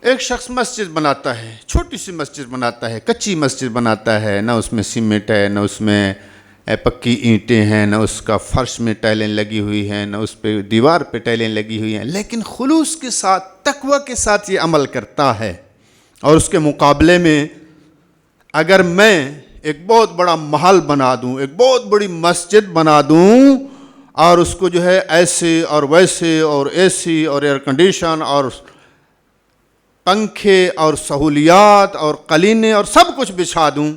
ایک شخص مسجد بناتا ہے، چھوٹی سی مسجد بناتا ہے، کچی مسجد بناتا ہے، نہ اس میں سیمنٹ ہے، نہ اس میں پکی اینٹیں ہیں، نہ اس کا فرش میں ٹائلیں لگی ہوئی ہیں، نہ اس پہ دیوار پہ ٹائلیں لگی ہوئی ہیں، لیکن خلوص کے ساتھ، تقوی کے ساتھ یہ عمل کرتا ہے۔ اور اس کے مقابلے میں اگر میں ایک بہت بڑا محل بنا دوں، ایک بہت بڑی مسجد بنا دوں، اور اس کو جو ہے ایسے اور ویسے اور اے سی اور ایئر کنڈیشن اور پنکھے اور سہولیات اور قلینے اور سب کچھ بچھا دوں،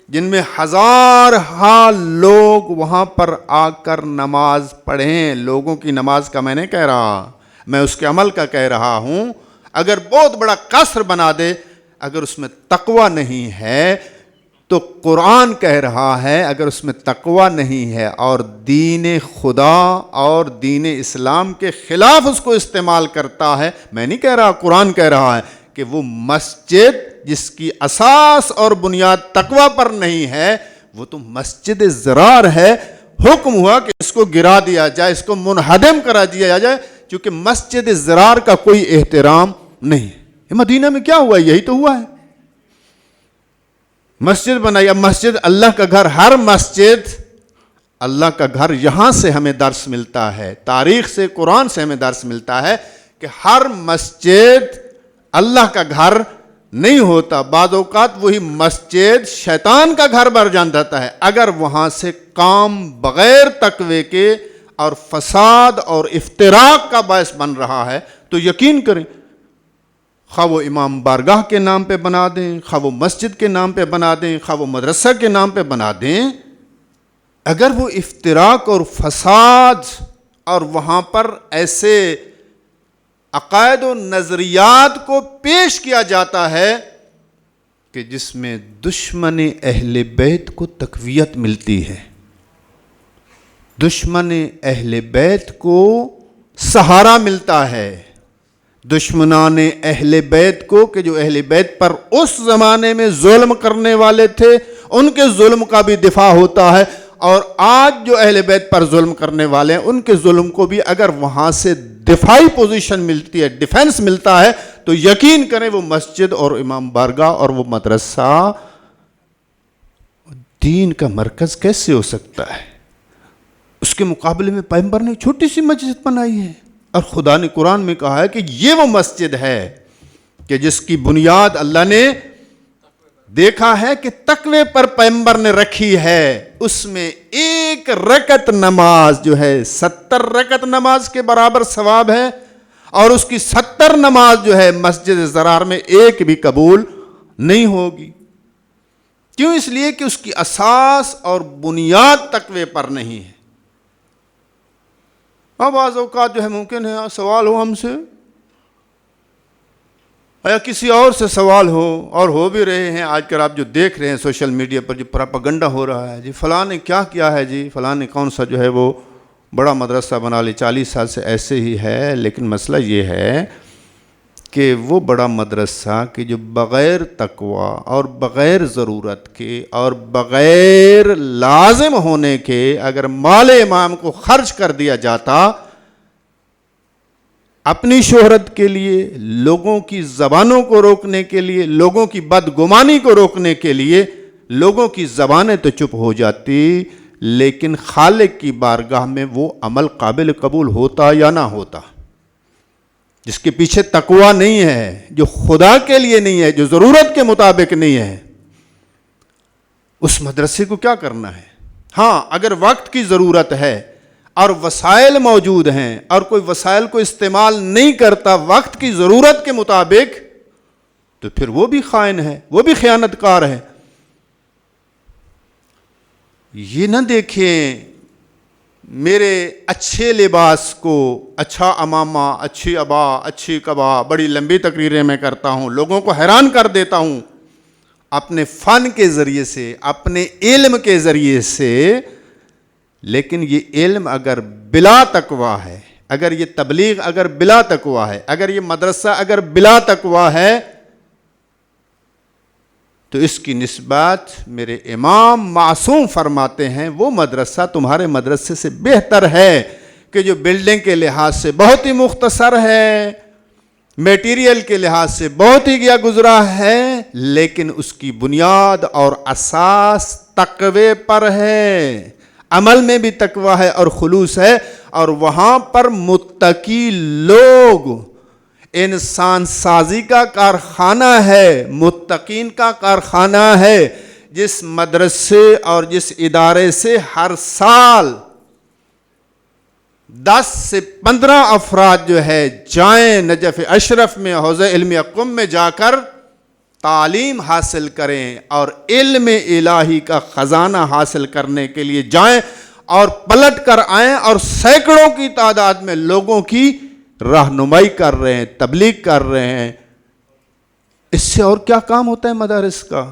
جن میں ہزارہا لوگ وہاں پر آ کر نماز پڑھیں، لوگوں کی نماز کا میں نہیں کہہ رہا، میں اس کے عمل کا کہہ رہا ہوں، اگر بہت بڑا قصر بنا دے، اگر اس میں تقوی نہیں ہے تو قرآن کہہ رہا ہے، اگر اس میں تقوی نہیں ہے اور دین خدا اور دین اسلام کے خلاف اس کو استعمال کرتا ہے، میں نہیں کہہ رہا، قرآن کہہ رہا ہے کہ وہ مسجد جس کی اساس اور بنیاد تقوی پر نہیں ہے، وہ تو مسجد ضرار ہے۔ حکم ہوا کہ اس کو گرا دیا جائے، اس کو منہدم کرا دیا جائے، کیونکہ مسجد ضرار کا کوئی احترام نہیں ہے۔ مدینہ میں کیا ہوا؟ یہی تو ہوا ہے، مسجد بنائی۔ اب مسجد اللہ کا گھر، ہر مسجد اللہ کا گھر، یہاں سے ہمیں درس ملتا ہے، تاریخ سے، قرآن سے ہمیں درس ملتا ہے کہ ہر مسجد اللہ کا گھر نہیں ہوتا، بعض اوقات وہی مسجد شیطان کا گھر بن جاتا ہے، اگر وہاں سے کام بغیر تقوی کے اور فساد اور افتراق کا باعث بن رہا ہے تو یقین کریں، خواہ وہ امام بارگاہ کے نام پہ بنا دیں، خواہ وہ مسجد کے نام پہ بنا دیں، خواہ وہ مدرسہ کے نام پہ بنا دیں، اگر وہ افتراق اور فساد اور وہاں پر ایسے عقائد و نظریات کو پیش کیا جاتا ہے کہ جس میں دشمن اہل بیت کو تقویت ملتی ہے، دشمن اہل بیت کو سہارا ملتا ہے، دشمنان اہل بیت کو، کہ جو اہل بیت پر اس زمانے میں ظلم کرنے والے تھے، ان کے ظلم کا بھی دفاع ہوتا ہے، اور آج جو اہل بیت پر ظلم کرنے والے ہیں ان کے ظلم کو بھی اگر وہاں سے دفاعی پوزیشن ملتی ہے، ڈیفنس ملتا ہے، تو یقین کریں وہ مسجد اور امام بارگاہ اور وہ مدرسہ دین کا مرکز کیسے ہو سکتا ہے؟ اس کے مقابلے میں پیغمبر نے چھوٹی سی مسجد بنائی ہے، اور خدا نے قرآن میں کہا ہے کہ یہ وہ مسجد ہے کہ جس کی بنیاد اللہ نے دیکھا ہے کہ تقوی پر پیغمبر نے رکھی ہے، اس میں ایک رکعت نماز جو ہے 70 رکعت نماز کے برابر ثواب ہے، اور اس کی 70 نماز جو ہے مسجد ضرار میں ایک بھی قبول نہیں ہوگی۔ کیوں؟ اس لیے کہ اس کی اساس اور بنیاد تقوی پر نہیں ہے۔ اب بعض اوقات جو ہے ممکن ہے سوال ہو ہم سے، یا کسی اور سے سوال ہو، اور ہو بھی رہے ہیں آج کل، آپ جو دیکھ رہے ہیں سوشل میڈیا پر جو پراپاگنڈا ہو رہا ہے، جی فلاں نے کیا کیا ہے، جی فلاں نے کون سا جو ہے وہ بڑا مدرسہ بنا لی، 40 سال سے ایسے ہی ہے۔ لیکن مسئلہ یہ ہے کہ وہ بڑا مدرسہ کہ جو بغیر تقوی اور بغیر ضرورت کے اور بغیر لازم ہونے کے اگر مال امام کو خرچ کر دیا جاتا اپنی شہرت کے لیے، لوگوں کی زبانوں کو روکنے کے لیے، لوگوں کی بدگمانی کو روکنے کے لیے، لوگوں کی زبانیں تو چپ ہو جاتی، لیکن خالق کی بارگاہ میں وہ عمل قابل قبول ہوتا یا نہ ہوتا؟ جس کے پیچھے تقوی نہیں ہے، جو خدا کے لیے نہیں ہے، جو ضرورت کے مطابق نہیں ہے، اس مدرسے کو کیا کرنا ہے؟ ہاں، اگر وقت کی ضرورت ہے اور وسائل موجود ہیں اور کوئی وسائل کو استعمال نہیں کرتا وقت کی ضرورت کے مطابق، تو پھر وہ بھی خائن ہے، وہ بھی خیانت کار ہے۔ یہ نہ دیکھیں میرے اچھے لباس کو، اچھا امامہ، اچھی ابا، اچھی قبا، بڑی لمبی تقریریں میں کرتا ہوں، لوگوں کو حیران کر دیتا ہوں اپنے فن کے ذریعے سے، اپنے علم کے ذریعے سے، لیکن یہ علم اگر بلا تقوی ہے، اگر یہ تبلیغ اگر بلا تقوی ہے، اگر یہ مدرسہ اگر بلا تقوی ہے، تو اس کی نسبت میرے امام معصوم فرماتے ہیں وہ مدرسہ تمہارے مدرسے سے بہتر ہے کہ جو بلڈنگ کے لحاظ سے بہت ہی مختصر ہے، میٹیریل کے لحاظ سے بہت ہی گیا گزرا ہے، لیکن اس کی بنیاد اور اساس تقوی پر ہے، عمل میں بھی تقوی ہے اور خلوص ہے، اور وہاں پر متقی لوگ، انسان سازی کا کارخانہ ہے، متقین کا کارخانہ ہے، جس مدرسے اور جس ادارے سے ہر سال 10 سے 15 افراد جو ہے جائیں نجف اشرف میں حوض علم قم میں جا کر تعلیم حاصل کریں اور علم الہی کا خزانہ حاصل کرنے کے لیے جائیں اور پلٹ کر آئیں، اور سینکڑوں کی تعداد میں لوگوں کی رہنمائی کر رہے ہیں، تبلیغ کر رہے ہیں، اس سے اور کیا کام ہوتا ہے مدارس کا؟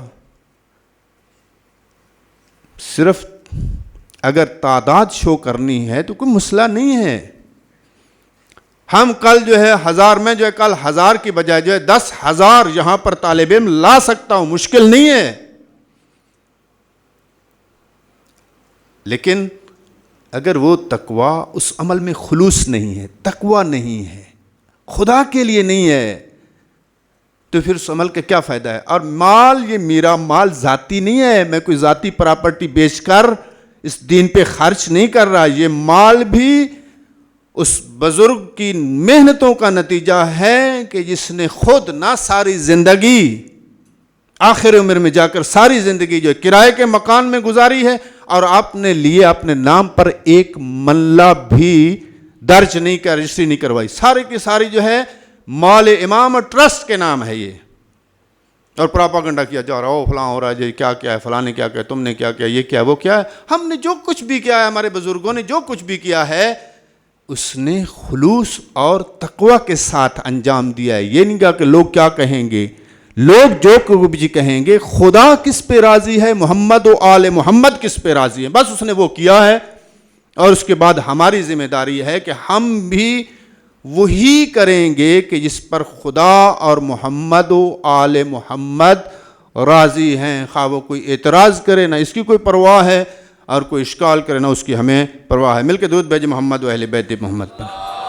صرف اگر تعداد شو کرنی ہے تو کوئی مسئلہ نہیں ہے، ہم کل جو ہے 1000 میں جو ہے کل 1000 کی بجائے جو ہے 10,000 یہاں پر طالب علم لا سکتا ہوں، مشکل نہیں ہے، لیکن اگر وہ تقوی اس عمل میں خلوص نہیں ہے، تقوی نہیں ہے، خدا کے لیے نہیں ہے، تو پھر اس عمل کا کیا فائدہ ہے؟ اور مال، یہ میرا مال ذاتی نہیں ہے، میں کوئی ذاتی پراپرٹی بیچ کر اس دین پہ خرچ نہیں کر رہا، یہ مال بھی اس بزرگ کی محنتوں کا نتیجہ ہے کہ جس نے خود نہ ساری زندگی، آخر عمر میں جا کر ساری زندگی جو کرائے کے مکان میں گزاری ہے، اور آپ نے لیے اپنے نام پر ایک ملہ بھی درج نہیں کر، رجسٹری نہیں کروائی، سارے کی ساری جو ہے مال امام ٹرسٹ کے نام ہے یہ، اور پراپاگنڈا کیا جا رہا ہو فلاں ہو رہا ہے، جی کیا کیا ہے، فلاں نے کیا کیا، تم نے کیا کیا، یہ کیا وہ کیا ہے، ہم نے جو کچھ بھی کیا ہے، ہمارے بزرگوں نے جو کچھ بھی کیا ہے، اس نے خلوص اور تقوی کے ساتھ انجام دیا ہے۔ یہ نہیں کہا کہ لوگ کیا کہیں گے، لوگ جو کچھ کہیں گے، خدا کس پہ راضی ہے، محمد و آل محمد کس پہ راضی ہے، بس اس نے وہ کیا ہے، اور اس کے بعد ہماری ذمہ داری ہے کہ ہم بھی وہی کریں گے کہ جس پر خدا اور محمد و آل محمد راضی ہیں، خواہ وہ کوئی اعتراض کرے نہ اس کی کوئی پرواہ ہے، اور کوئی اشکال کرے نہ اس کی ہمیں پرواہ ہے۔ مل کے درود بھیجیں محمد و اہل بیت محمد پر۔